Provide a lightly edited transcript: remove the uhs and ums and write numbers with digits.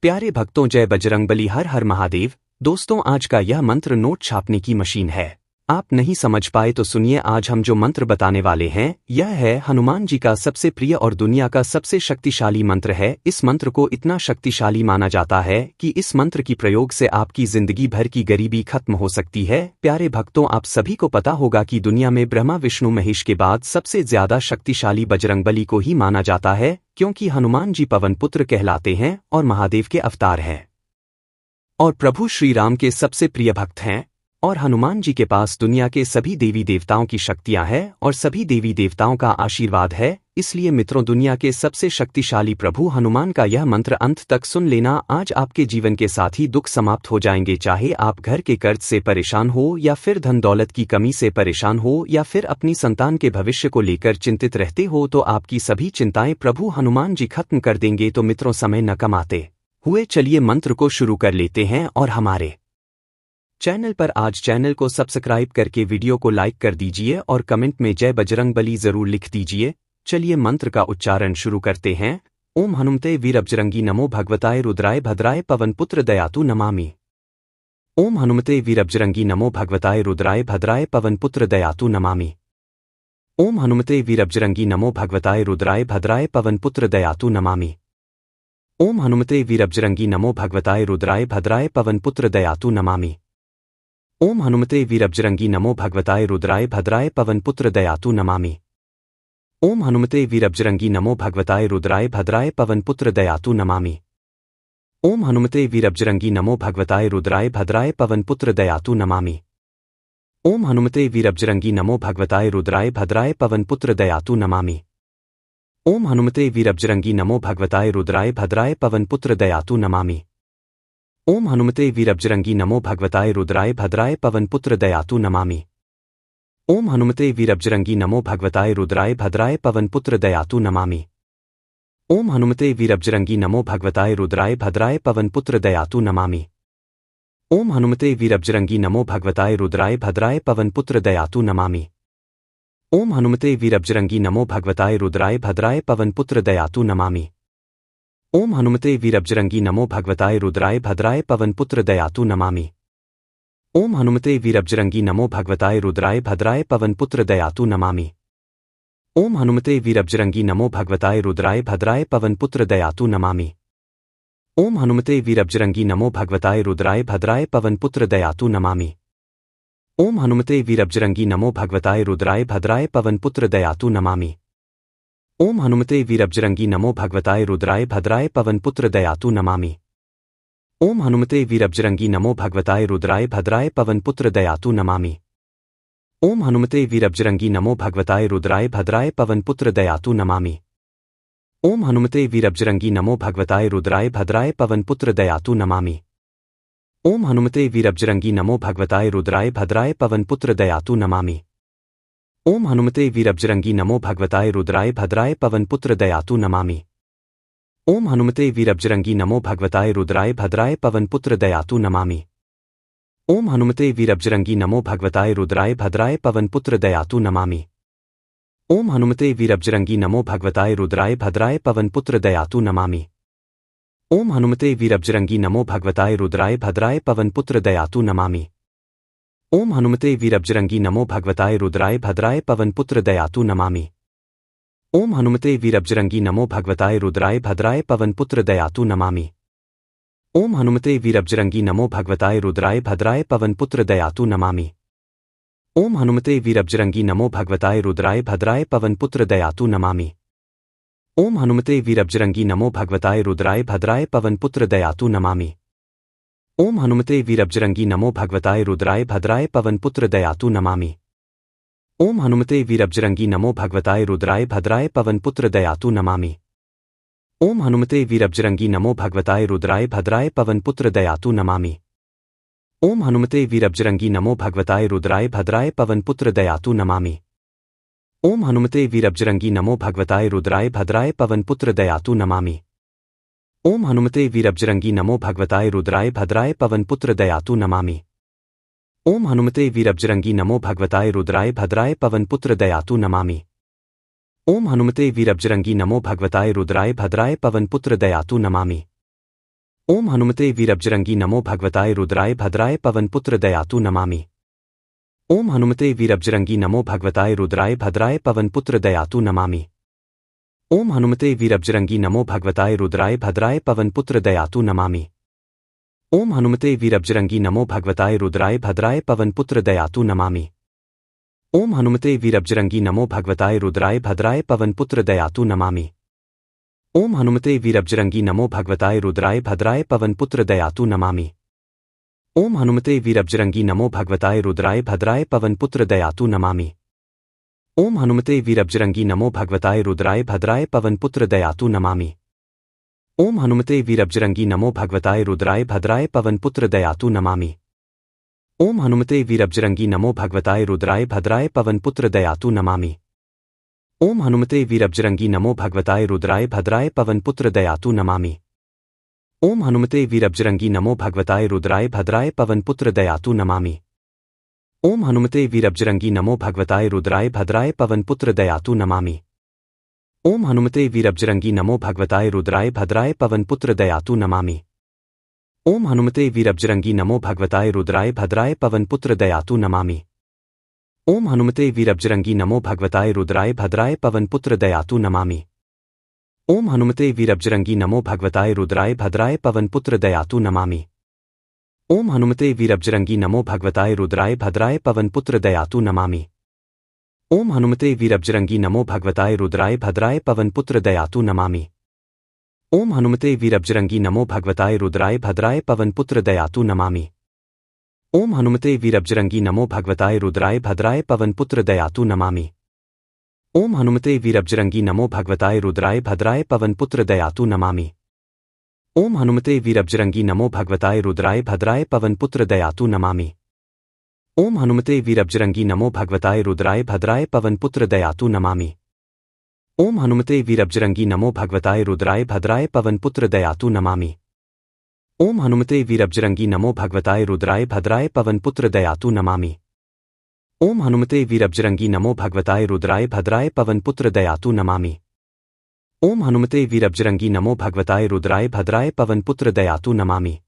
प्यारे भक्तों, जय बजरंगबली, हर हर महादेव। दोस्तों, आज का यह मंत्र नोट छापने की मशीन है। आप नहीं समझ पाए तो सुनिए, आज हम जो मंत्र बताने वाले हैं यह है हनुमान जी का सबसे प्रिय और दुनिया का सबसे शक्तिशाली मंत्र है। इस मंत्र को इतना शक्तिशाली माना जाता है कि इस मंत्र की प्रयोग से आपकी जिंदगी भर की गरीबी खत्म हो सकती है। प्यारे भक्तों, आप सभी को पता होगा कि दुनिया में ब्रह्मा विष्णु महेश के बाद सबसे ज्यादा शक्तिशाली बजरंगबली को ही माना जाता है, क्योंकि हनुमान जी पवन पुत्र कहलाते हैं और महादेव के अवतार हैं और प्रभु श्री राम के सबसे प्रिय भक्त हैं। और हनुमान जी के पास दुनिया के सभी देवी देवताओं की शक्तियां हैं और सभी देवी देवताओं का आशीर्वाद है। इसलिए मित्रों, दुनिया के सबसे शक्तिशाली प्रभु हनुमान का यह मंत्र अंत तक सुन लेना। आज आपके जीवन के साथ ही दुख समाप्त हो जाएंगे। चाहे आप घर के कर्ज से परेशान हो या फिर धन दौलत की कमी से परेशान हो या फिर अपनी संतान के भविष्य को लेकर चिंतित रहते हो, तो आपकी सभी चिंताएं प्रभु हनुमान जी खत्म कर देंगे। तो मित्रों, समय न कमाते हुए चलिए मंत्र को शुरू कर लेते हैं। और हमारे चैनल पर आज चैनल को सब्सक्राइब करके वीडियो को लाइक कर दीजिए और कमेंट में जय बजरंगबली जरूर लिख दीजिए। चलिए मंत्र का उच्चारण शुरू करते हैं। ओम हनुमते वीरबजरंगी नमो भगवताय रुद्राय भद्राय पवनपुत्र दयातु नमामि। ओम हनुमते वीरबजरंगी नमो भगवताय रुद्राय भद्राय पवनपुत्र दयातु नमामि। ओम हनुमते वीरबजरंगी नमो भगवताय रुद्राय भद्राय पवनपुत्र दयातु नमामि। ओम हनुमते वीरबजरंगी नमो भगवताय रुद्राय भद्राय पवनपुत्र दयातु नमामि। ओम हनुमते वीरबजरंगी नमो भगवताय रुद्राय भद्राय पवनपुत्र दयातु नमामि। ओम हनुमते वीरबजरंगी नमो भगवताय रुद्राय भद्राय पवनपुत्र दयातु नमामि। ओम हनुमते वीरबजरंगी नमो भगवताय रुद्राय भद्राय पवनपुत्र दयातु नमामि। ओम हनुमते वीरबजरंगी नमो भगवताय रुद्राय भद्राय पवनपुत्र दयातु नमामि। ओम हनुमते वीरबजरंगी नमो भगवताय रुद्राय भद्राय पवनपुत्र दयातु नमामि। ओम हनुमते वीरबजरंगी नमो भगवताय रुद्राय भद्राय पवनपुत्र दयातु नमामि। ओम हनुमते वीरबजरंगी नमो भगवताय रुद्राय भद्राय पवनपुत्र दयातु नमामि। ओम हनुमते वीरबजरंगी नमो भगवताय रुद्राय भद्राय पवनपुत्र दयातु नमामि। ओम हनुमते वीरबजरंगी नमो भगवताय रुद्राय भद्राय पवनपुत्र दयातु नमामि। ओम हनुमते वीरबजरंगी नमो भगवताय रुद्राय भद्राय पवनपुत्र दयातु नमामि। ओम हनुमते वीरबजरंगी नमो भगवताय रुद्राय भद्राय पवनपुत्र दयातु नमामि। ओम हनुमते वीरबजरंगी नमो भगवताय रुद्राय भद्राय पवनपुत्र दयातु नमामि। ओम हनुमते वीरबजरंगी नमो भगवताय रुद्राय भद्राय पवनपुत्र दयातु नमामि। ओम हनुमते वीरबजरंगी नमो भगवताय रुद्राय भद्राय पवनपुत्र दयातु नमामि। ओम हनुमते वीरबजरंगी नमो भगवताय रुद्राय भद्राय पवनपुत्र दयातु नमामि। ओम हनुमते वीरबजरंगी नमो भगवताय रुद्राय भद्राय पवनपुत्र दयातु नमामि। ओम हनुमते वीरबजरंगी नमो भगवताय रुद्राय भद्राय पवनपुत्र दयातु नमामि। ओम हनुमते वीरबजरंगी नमो भगवताय रुद्राय भद्राय पवनपुत्र दयातु नमामि। ओम हनुमते वीरबजरंगी नमो भगवताय रुद्राय भद्राय पवनपुत्र दयातु नमामि। ओम हनुमते वीरबजरंगी नमो भगवताय रुद्राय भद्राय पवनपुत्र दयातु नमामि। ओम हनुमते वीरबजरंगी नमो भगवताय रुद्राय भद्राय पवनपुत्र दयातु नमामि। ओम हनुमते वीरबजरंगी नमो भगवताय रुद्राय भद्राय पवनपुत्र दयातु नमामि। ओम हनुमते वीरबजरंगी नमो भगवताय रुद्राय भद्राय पवनपुत्र दयातु नमामि। ओम हनुमते वीरबजरंगी नमो भगवताय रुद्राय भद्राय पवनपुत्र दयातु नमामि। ओम हनुमते वीरबजरंगी नमो भगवताय रुद्राय भद्राय पवनपुत्र दयातु नमामि। ओम हनुमते वीरबजरंगी नमो भगवताय रुद्राय भद्राय पवनपुत्र दयातु नमामि। ओम हनुमते वीरबजरंगी नमो भगवताय रुद्राय भद्राय पवनपुत्र दयातु नमामि। ओम हनुमते वीरबजरंगी नमो भगवताय रुद्राय भद्राय पवनपुत्र दयातु नमामि। ओम हनुमते वीरबजरंगी नमो भगवताय रुद्राय भद्राय पवनपुत्र दयातु नमामि। ओम हनुमते वीरबजरंगी नमो भगवताय रुद्राय भद्राय पवनपुत्र दयातु नमामि। ओम हनुमते वीरबजरंगी नमो भगवताय रुद्राय भद्राय पवनपुत्र दयातु नमामि। ओम हनुमते वीरबजरंगी नमो भगवताय रुद्राय भद्राय पवनपुत्र दयातु नमामि। ओम हनुमते वीरबजरंगी नमो भगवताय रुद्राय भद्राय पवनपुत्र दयातु नमामि। ओम हनुमते वीरबजरंगी नमो भगवताय रुद्राय भद्राय पवनपुत्र दयातु नमामि। ओम हनुमते वीरबजरंगी नमो भगवताय रुद्राय भद्राय पवनपुत्र दयातु नमामि। ओम हनुमते वीरबजरंगी नमो भगवताय रुद्राय भद्राय पवनपुत्र दयातु नमामि। ओम हनुमते वीरबजरंगी नमो भगवताय रुद्राय भद्राय पवनपुत्र दयातु नमामि। ओम हनुमते वीरबजरंगी नमो भगवताय रुद्राय भद्राय पवनपुत्र दयातु नमामि। ओम हनुमते वीरबजरंगी नमो भगवताय रुद्राय भद्राय पवनपुत्र दयातु नमामि। ओम हनुमते वीरबजरंगी नमो भगवताय रुद्राय भद्राय पवनपुत्र दयातु नमामि। ओम हनुमते वीरबजरंगी नमो भगवताय रुद्राय भद्राय पवनपुत्र दयातु नमामि। ओम हनुमते वीरबजरंगी नमो भगवताय रुद्राय भद्राय पवनपुत्र दयातु नमामि। ओम हनुमते वीरबजरंगी नमो भगवताय रुद्राय भद्राय पवनपुत्र दयातु नमामि। ओम हनुमते वीरबजरंगी नमो भगवताय रुद्राय भद्राय पवनपुत्र दयातु नमामि। ओम हनुमते वीरबजरंगी नमो भगवताय रुद्राय भद्राय पवनपुत्र दयातु नमामि। ओम हनुमते वीरबजरंगी नमो भगवताय रुद्राय भद्राय पवनपुत्र दयातु नमामि। ओम हनुमते वीरबजरंगी नमो भगवताय रुद्राय भद्राय पवनपुत्र दयातु नमामि। ओम हनुमते वीरबजरंगी नमो भगवताय रुद्राय भद्राय पवनपुत्र दयातु नमामि। ओम हनुमते वीरबजरंगी नमो भगवताय रुद्राय भद्राय पवनपुत्र दयातु नमामि। ओम हनुमते वीरबजरंगी नमो भगवताय रुद्राय भद्राय पवनपुत्र दयातु नमामि। ओम हनुमते वीरबजरंगी नमो भगवताय रुद्राय भद्राय पवनपुत्र दयातु नमामि। ओम हनुमते वीरबजरंगी नमो भगवताय रुद्राय भद्राय पवनपुत्र दयातु नमामि। ओम हनुमते वीरबजरंगी नमो भगवताय रुद्राय भद्राय पवनपुत्र दयातु नमामि। ओम हनुमते वीरबजरंगी नमो भगवताय रुद्राय भद्राय पवनपुत्र दयातु नमामि। ओम हनुमते वीरबजरंगी नमो भगवताय रुद्राय भद्राय पवनपुत्र दयातु नमामि। ओम हनुमते वीरबजरंगी नमो भगवताय रुद्राय भद्राय पवनपुत्र दयातु नमामि। ओम हनुमते वीरबजरंगी नमो भगवताय रुद्राय भद्राय पवनपुत्र दयातु नमामि। ओम हनुमते वीरबजरंगी नमो भगवताय रुद्राय भद्राय पवनपुत्र दयातु नमामि। ओम हनुमते वीरबजरंगी नमो भगवताय रुद्राय भद्राय पवनपुत्र दयातु नमामि। ओम हनुमते वीरबजरंगी नमो भगवताय रुद्राय भद्राय पवनपुत्र दयातु नमामि। ओम हनुमते वीरबजरंगी नमो भगवताय रुद्राय भद्राय पवनपुत्र दयातु नमामि। ओम हनुमते वीरबजरंगी नमो भगवताय रुद्राय भद्राय पवनपुत्र दयातु नमामि। ओम हनुमते वीरबजरंगी नमो भगवताय रुद्राय भद्राय पवनपुत्र दयातु नमामि। ओम हनुमते वीरबजरंगी नमो भगवताय रुद्राय भद्राय पवनपुत्र दयातु नमामि। ओम हनुमते वीरबजरंगी नमो भगवताय रुद्राय भद्राय पवनपुत्र दयातु नमामि। ओम हनुमते वीरबजरंगी नमो भगवताय रुद्राय भद्राय पवनपुत्र दयातु नमामि।